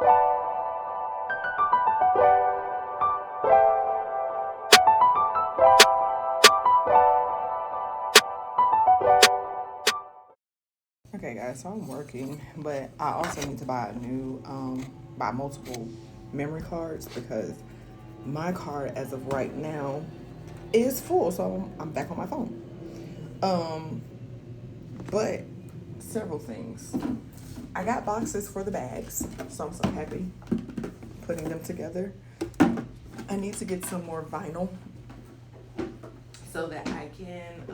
Okay, guys, so I'm working, but I also need to buy a new, buy multiple memory cards because my card, as of right now, is full. So I'm back on my phone. Um, but several things. I got boxes for the bags, so I'm so happy putting them together. I need to get some more vinyl so that I can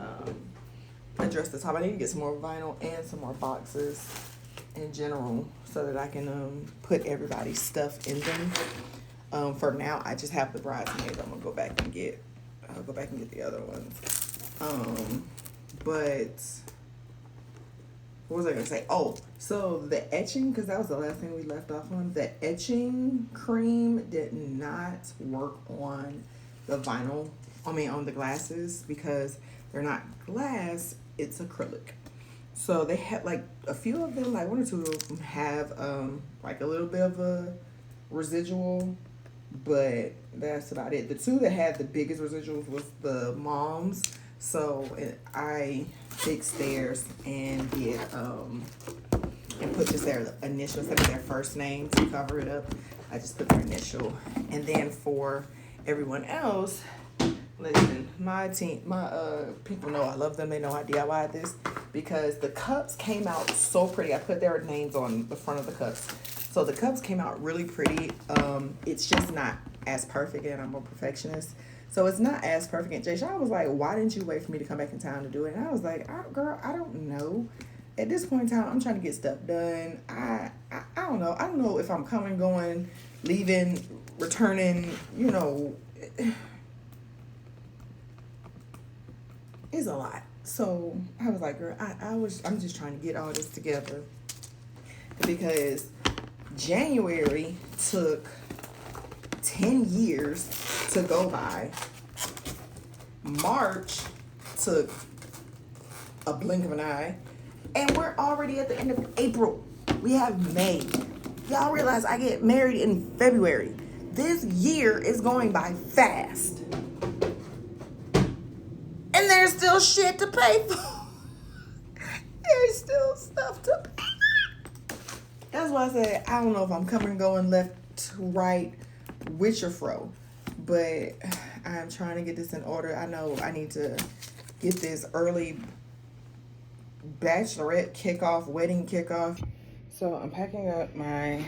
address the top. I need to get some more vinyl and some more boxes in general so that I can put everybody's stuff in them. For now, I just have the bridesmaids. I'm gonna go back and get. I'll go back and get the other ones. But what was I gonna say? Oh, so the etching, because that was the last thing we left off on. The etching cream did not work on the vinyl. I mean, on the glasses, because they're not glass, it's acrylic. So they had like a few of them, like one or two of them have like a little bit of a residual, but that's about it. The two that had the biggest residuals was the moms. So I fixed theirs and did and put just their initial instead of their first name to cover it up. I just put their initial, and then for everyone else, listen, my team, my people know I love them. They know I DIY'd this because the cups came out so pretty. I put their names on the front of the cups, so the cups came out really pretty. It's just not as perfect, and I'm a perfectionist, so it's not as perfect. And Jay Sean was like, "Why didn't you wait for me to come back in town to do it?" And I was like, "Girl, I don't know. At this point in time, I'm trying to get stuff done. I don't know. I don't know if I'm coming, going, leaving, returning. You know." It's a lot. So I was like, girl, I'm just trying to get all this together because January took 10 years to go by. March took a blink of an eye, and we're already at the end of April. We have May. Y'all realize I get married in February. This year is going by fast. And there's still shit to pay for. There's still stuff to pay for. That's why I said I don't know if I'm coming and going left to right, which or fro. But I'm trying to get this in order. I know I need to get this early bachelorette kickoff, wedding kickoff. So I'm packing up my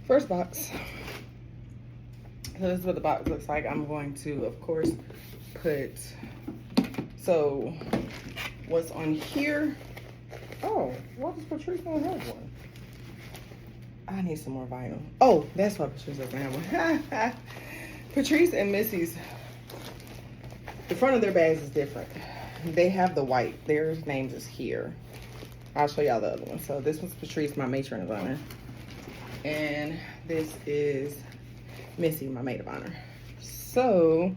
first box. So this is what the box looks like. I'm going to, of course, put, so what's on here? Oh, why does Patrice not have one? I need some more vinyl. Oh, that's why Patrice doesn't have one. Patrice and Missy's, the front of their bags is different. They have the white. Their names is here. I'll show y'all the other one. So this one's Patrice, my matron of honor. And this is Missy, my maid of honor. So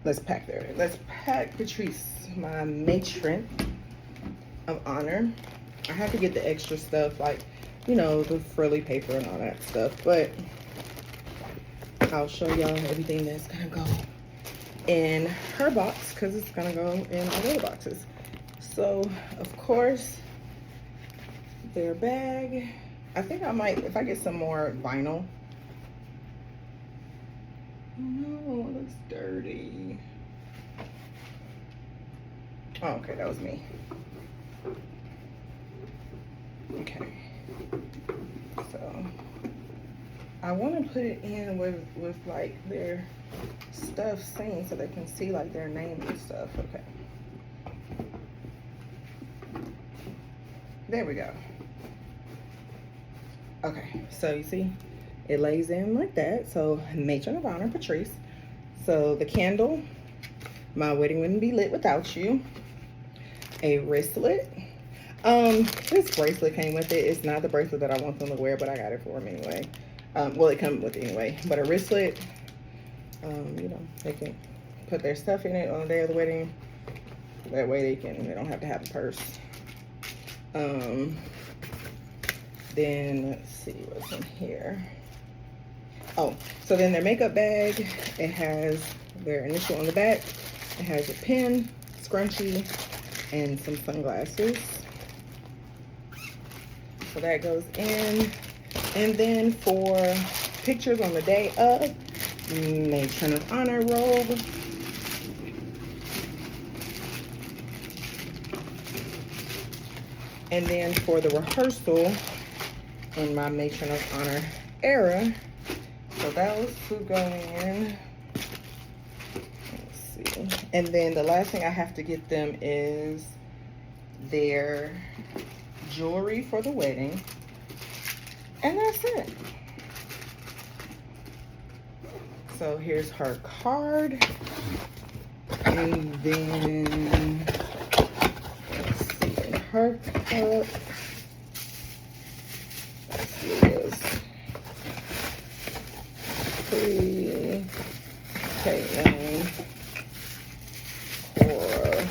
let's pack there. Let's pack Patrice, my matron of honor. I have to get the extra stuff, like, you know, the frilly paper and all that stuff, but I'll show y'all everything that's gonna go in her box because it's gonna go in all the other boxes. So, of course, their bag. I think I might, if I get some more vinyl. No, it looks dirty. Oh, okay, that was me. Okay. So, I want to put it in with like their stuff saying so they can see like their name and stuff. Okay. There we go. Okay, so you see, it lays in like that. So, matron of honor, Patrice. So, the candle, my wedding wouldn't be lit without you. A wristlet. This bracelet came with it. It's not the bracelet that I want them to wear, but I got it for them anyway. Well, it comes with it anyway. But a wristlet, you know, they can put their stuff in it on the day of the wedding. That way they don't have to have a purse. Then let's see what's in here. Oh, so then their makeup bag, it has their initial on the back. It has a pen, scrunchie, and some sunglasses. So that goes in. And then for pictures on the day of, matron of honor robe. And then for the rehearsal in my matron of honor era, so those two go in. Let's see. And then the last thing I have to get them is their jewelry for the wedding. And that's it. So here's her card. And then, let's see, her cup. Let's see this. Caitlin, Cora.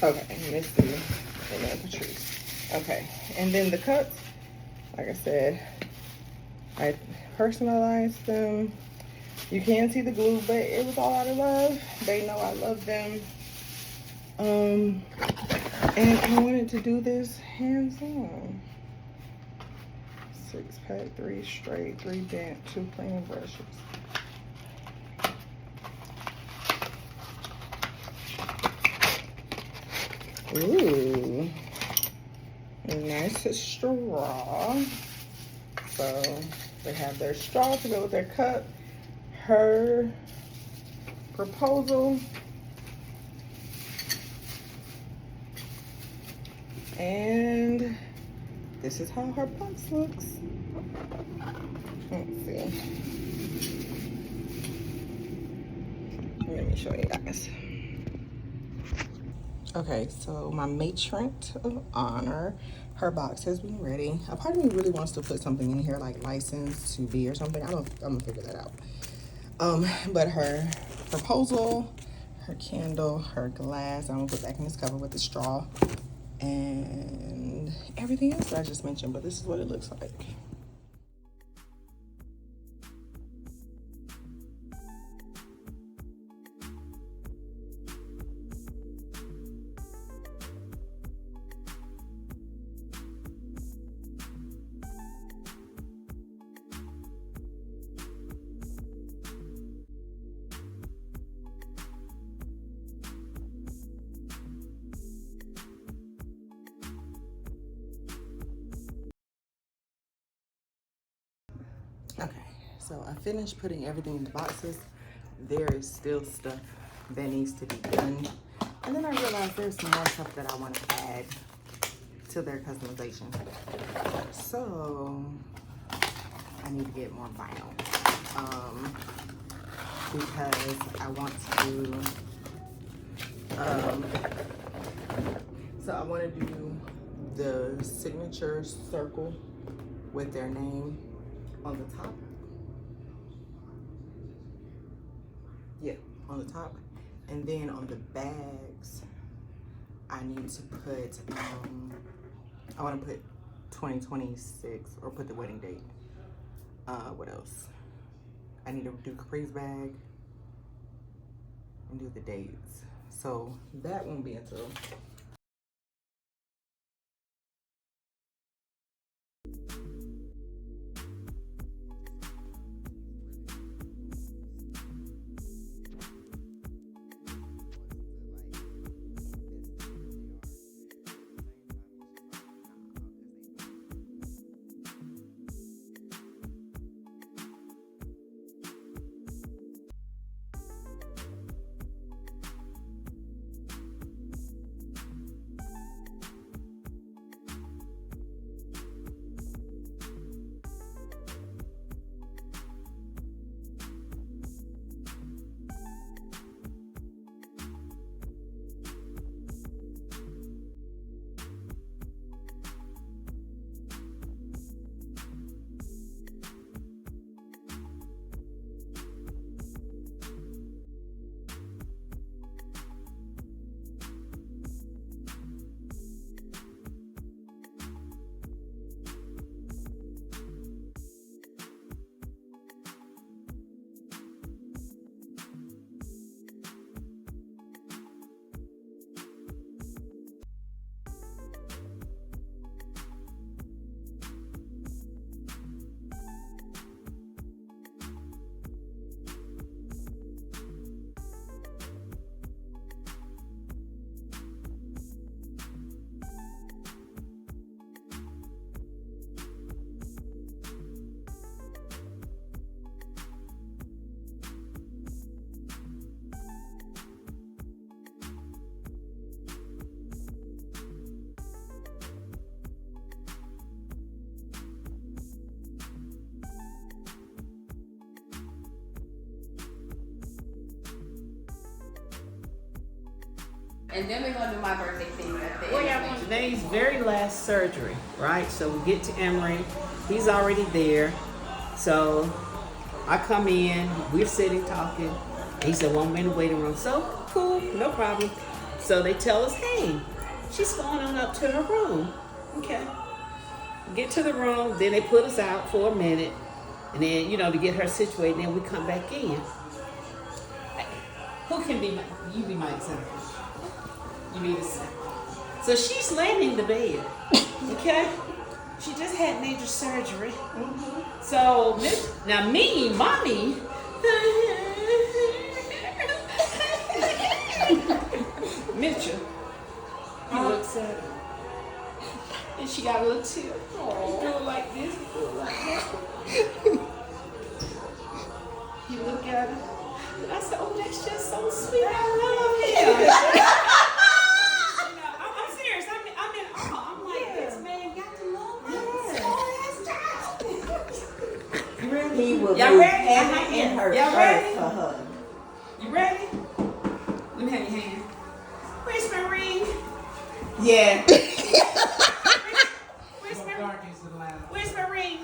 Okay, Misty, and then Patrice. Okay, and then the cups, like I said, I personalized them. You can see the glue, but it was all out of love. They know I love them. And I wanted to do this hands-on. 6-pack, 3 straight, 3 bent, 2 clean brushes. Ooh, nice straw. So they have their straw to go with their cup. Her proposal. And this is how her box looks. Let's see. Let me show you guys. Okay, so my matron of honor, her box has been ready. A part of me really wants to put something in here like license to be or something. I'm gonna figure that out. But her proposal, her candle, her glass, I'm gonna put back in this cover with the straw, and everything else that I just mentioned, but this is what it looks like. Okay, so I finished putting everything in the boxes. There is still stuff that needs to be done. And then I realized there's some more stuff that I want to add to their customization. So I need to get more vinyl. Because I want to do the signature circle with their name on the top. Yeah, on the top. And then on the bags, I need to put, I want to put 2026 or put the wedding date. What else? I need to do Capri's bag and do the dates. So that won't be until And then we're gonna do my birthday thing at the Well, end. yeah, today's very last surgery, right? So we get to Emory. He's already there. So I come in. We're sitting talking. He said, "Well, I'm in the waiting room." So cool, no problem. So they tell us, "Hey, she's going on up to her room." Okay. Get to the room. Then they put us out for a minute, and then to get her situated. Then we come back in. Who can be you be my example? You be the same. So she's laying in the bed, okay? She just had major surgery. So now me, mommy, Mitchell, he looks at her, and she got a little tear. Oh, do it like this, do it like that. He look at her, and I said, "Oh, that's just so sweet. I love him." I'm serious. I'm in awe. I'm like, this man got to love us. He will Y'all do ready? heaven in her Y'all ready? for her. You ready? Let me have your hand. Where's my ring? Yeah. Where's my ring?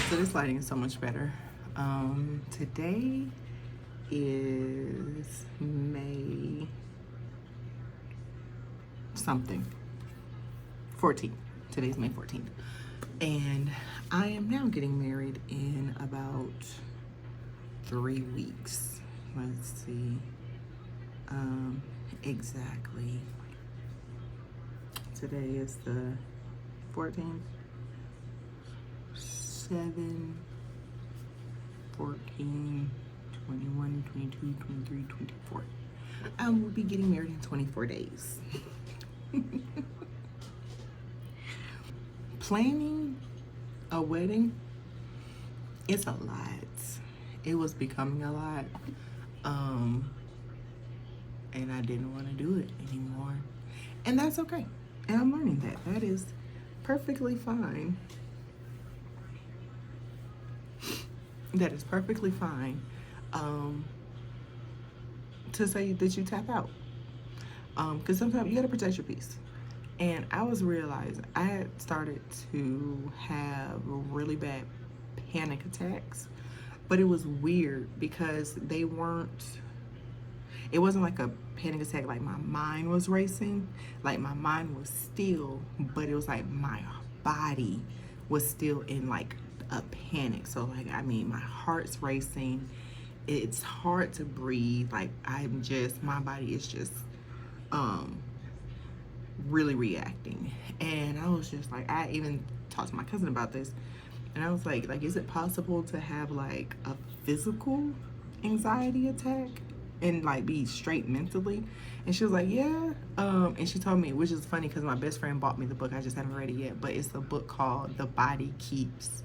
So this lighting is so much better. Today is May something. 14th. Today's May 14th. And I am now getting married in about 3 weeks. Let's see. Exactly. Today is the 14th. 7, 14, 21, 22, 23, 24. We'll be getting married in 24 days. Planning a wedding, it's a lot. It was becoming a lot. And I didn't want to do it anymore. And that's okay. And I'm learning that. That is perfectly fine. That is perfectly fine to say that you tap out. Because sometimes you gotta protect your peace. And I was realizing I had started to have really bad panic attacks, but it was weird because it wasn't like a panic attack like my mind was racing, like my mind was still, but it was like my body was still in like a panic. So like, I mean, my heart's racing, it's hard to breathe, like my body is just really reacting. And I was just like, I even talked to my cousin about this, and I was like, is it possible to have like a physical anxiety attack and like be straight mentally? And she was like, yeah. And she told me, which is funny because my best friend bought me the book, I just haven't read it yet, but it's a book called The Body Keeps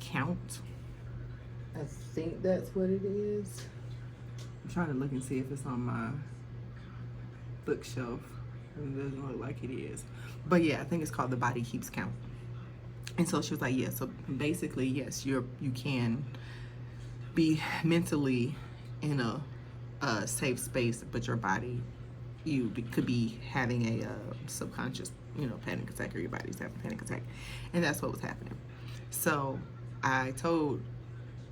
Count. I think that's what it is. I'm trying to look and see if it's on my bookshelf. It doesn't look like it is. But yeah, I think it's called The Body Keeps Count. And so she was like, yeah, so basically, yes, you can be mentally in a a safe space, but your body, could be having a subconscious, panic attack, or your body's having a panic attack, and that's what was happening. So I told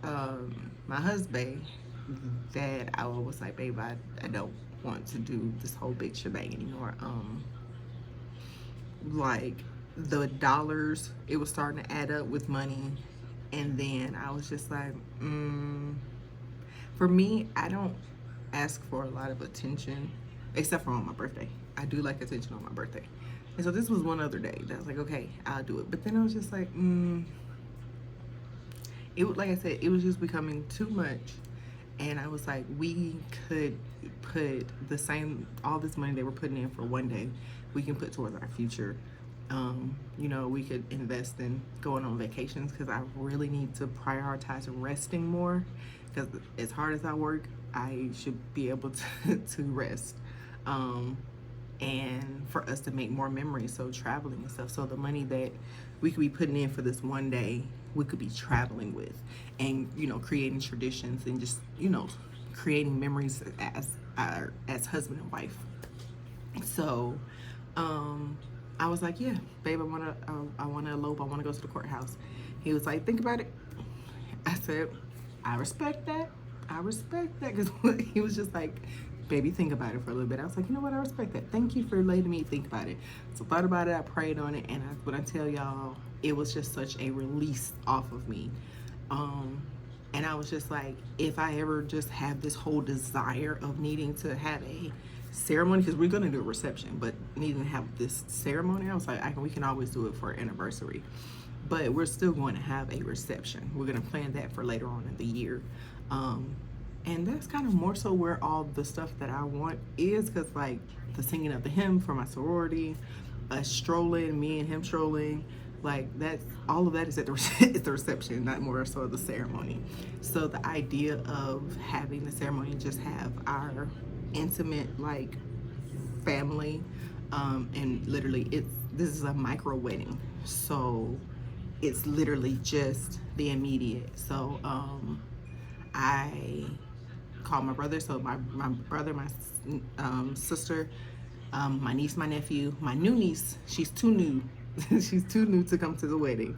my husband that I was like, babe, I don't want to do this whole big shebang anymore. Like the dollars, it was starting to add up with money, and then I was just like, for me, I don't ask for a lot of attention, except for on my birthday. I do like attention on my birthday. And so this was one other day that I was like, okay, I'll do it. But then I was just like, it was, like I said, it was just becoming too much. And I was like, we could put all this money that we're putting in for one day, we can put towards our future. We could invest in going on vacations, because I really need to prioritize resting more, because as hard as I work, I should be able to rest. And for us to make more memories, so traveling and stuff. So the money that we could be putting in for this one day, we could be traveling with, and creating traditions, and just creating memories as husband and wife. So I was like, yeah, babe, I wanna elope. I wanna go to the courthouse. He was like, think about it. I said, I respect that. Because he was just like, baby, think about it for a little bit. I was like, you know what? I respect that. Thank you for letting me think about it. So I thought about it. I prayed on it. And when I tell y'all, it was just such a release off of me. And I was just like, if I ever just have this whole desire of needing to have a ceremony, because we're going to do a reception, but needing to have this ceremony, I was like, we can always do it for an anniversary. But we're still going to have a reception. We're going to plan that for later on in the year. And that's kind of more so where all the stuff that I want is, because like the singing of the hymn for my sorority, us strolling, me and him strolling, like that's all of that is at the reception, not more so the ceremony. So the idea of having the ceremony, just have our intimate like family, and literally this is a micro wedding, so it's literally just the immediate. So I called my brother, so my brother, my sister, my niece, my nephew, my new niece, she's too new. She's too new to come to the wedding,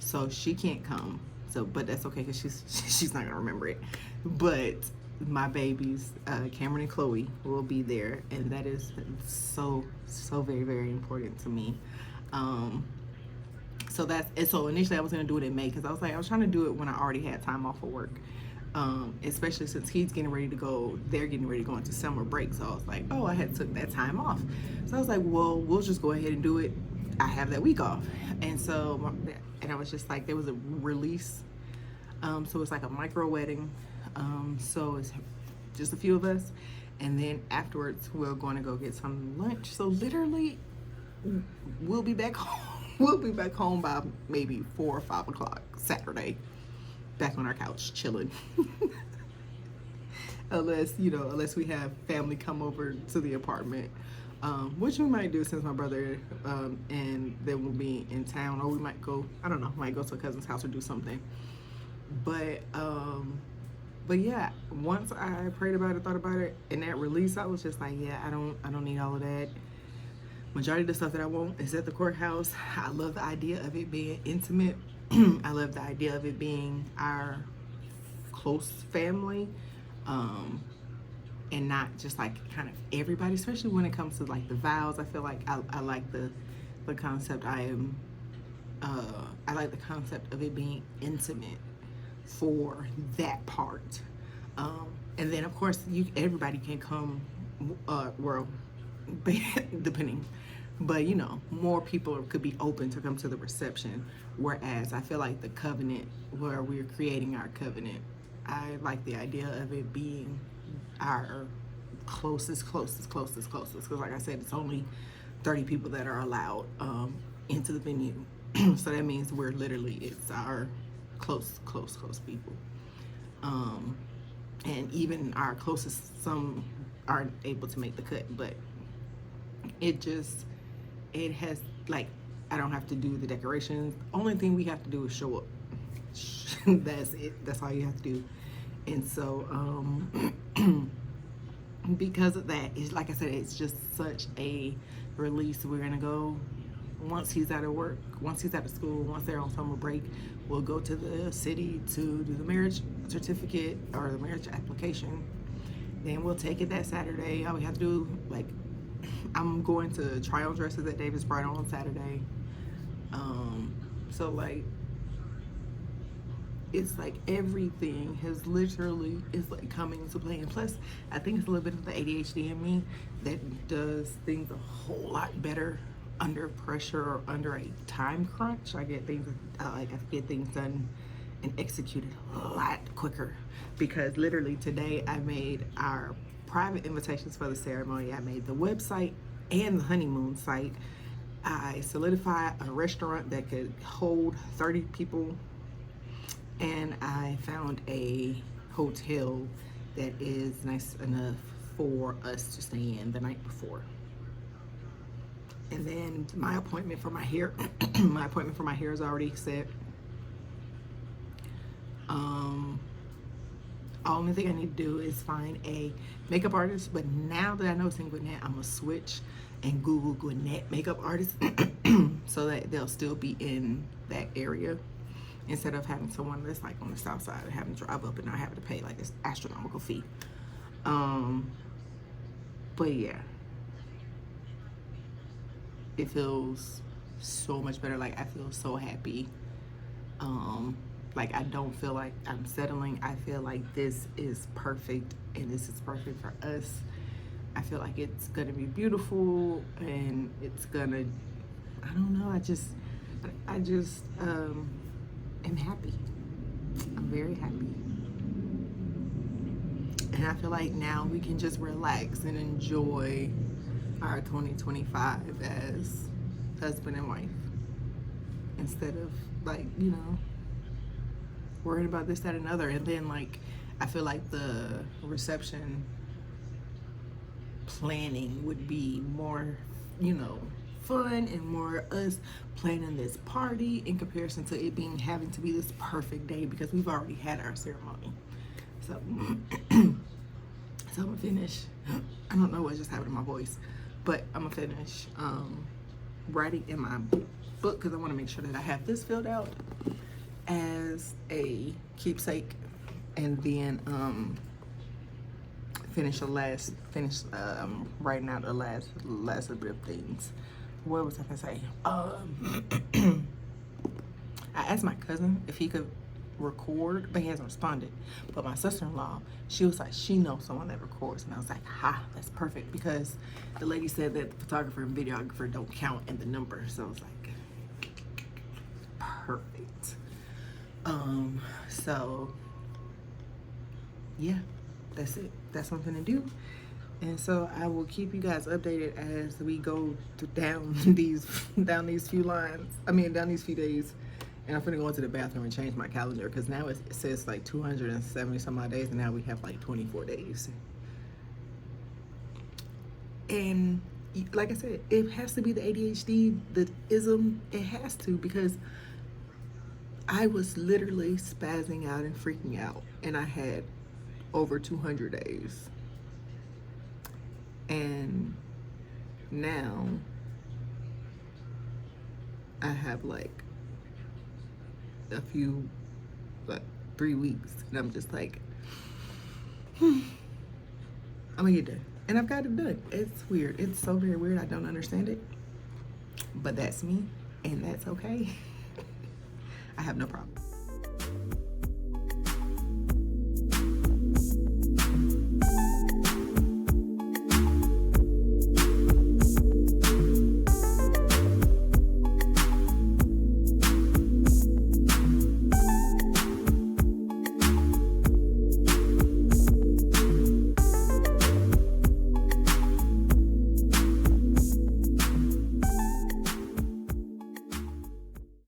so she can't come. So, but that's okay, because she's not gonna remember it. But my babies, Cameron and Chloe, will be there, and that is so very, very important to me. So initially I was gonna do it in May, because I was trying to do it when I already had time off of work, especially since he's getting ready to go. They're getting ready to go into summer break, so I was like, I had took that time off. So I was like, well, we'll just go ahead and do it. I have that week off, and I was just like, there was a release. So it's like a micro wedding. So it's just a few of us, and then afterwards we're going to go get some lunch. So literally, we'll be back home. We'll be back home by maybe 4 or 5 o'clock Saturday, back on our couch chilling. unless we have family come over to the apartment, which we might do, since my brother and they will be in town, or we might go, I don't know, might go to a cousin's house or do something. But yeah, once I prayed about it, thought about it, and that release, I was just like, yeah, I don't need all of that. Majority of the stuff that I want is at the courthouse. I love the idea of it being intimate. I love the idea of it being our close family, and not just like kind of everybody, especially when it comes to like the vows. I feel like I like the concept. I like the concept of it being intimate for that part. And then of course everybody can come, well, depending, but more people could be open to come to the reception. Whereas I feel like the covenant, where we're creating our covenant, I like the idea of it being our closest, because like I said, it's only 30 people that are allowed into the venue. So that means it's our close people. And even our closest, some aren't able to make the cut, but it has, like, I don't have to do the decorations. Only thing we have to do is show up. That's it. That's all you have to do. And so because of that, it's like I said, it's just such a release. We're gonna go once he's out of work, once he's out of school, once they're on summer break. We'll go to the city to do the marriage certificate or the marriage application. Then we'll take it that Saturday. All we have to do, like, I'm going to try on dresses at David's Bridal on Saturday. So like, it's like everything has literally is like coming to play. And plus, I think it's a little bit of the ADHD in me that does things a whole lot better under pressure or under a time crunch. I get things done and executed a lot quicker, because literally today I made our private invitations for the ceremony. I made the website and the honeymoon site. I solidified a restaurant that could hold 30 people, and I found a hotel that is nice enough for us to stay in the night before. And then my appointment for my hair, my appointment for my hair is already set. Only thing I need to do is find a makeup artist. But now that I know it's in Gwinnett, I'm gonna switch and Google Gwinnett makeup artists so that they'll still be in that area, instead of having someone that's like on the south side and having to drive up and not having to pay like this astronomical fee. But yeah, it feels so much better. Like, I feel so happy. Like, I don't feel like I'm settling. I feel like this is perfect, and this is perfect for us. I feel like it's gonna be beautiful, and it's gonna, I don't know, I just am happy. I'm very happy. And I feel like now we can just relax and enjoy our 2025 as husband and wife, instead of, like, you know, worrying about this, that, and other. And then, like, I feel like the reception planning would be more, you know, fun and more us planning this party in comparison to it being having to be this perfect day, because we've already had our ceremony. So I'm gonna finish. I don't know what just happened to my voice, but I'm gonna finish writing in my book, because I want to make sure that I have this filled out as a keepsake, and then finish writing out the last little bit of things. What was I gonna say? I asked my cousin if he could record, but he hasn't responded. But my sister-in-law, she was like, she knows someone that records, and I was like, ha, that's perfect, because the lady said that the photographer and videographer don't count in the number. So I was like, perfect. So yeah, that's it. That's something to do. And so I will keep you guys updated as we go down these few days. And I'm gonna go into the bathroom and change my calendar, because now it says like 270 some odd days, and now we have like 24 days. And like I said, it has to be the ADHD, the ism. It has to, because I was literally spazzing out and freaking out, and I had over 200 days. And now I have like a few, like 3 weeks, and I'm just like, I'm gonna get done. And I've got it done. It's weird. It's so very weird. I don't understand it. But that's me, and that's okay. I have no problem.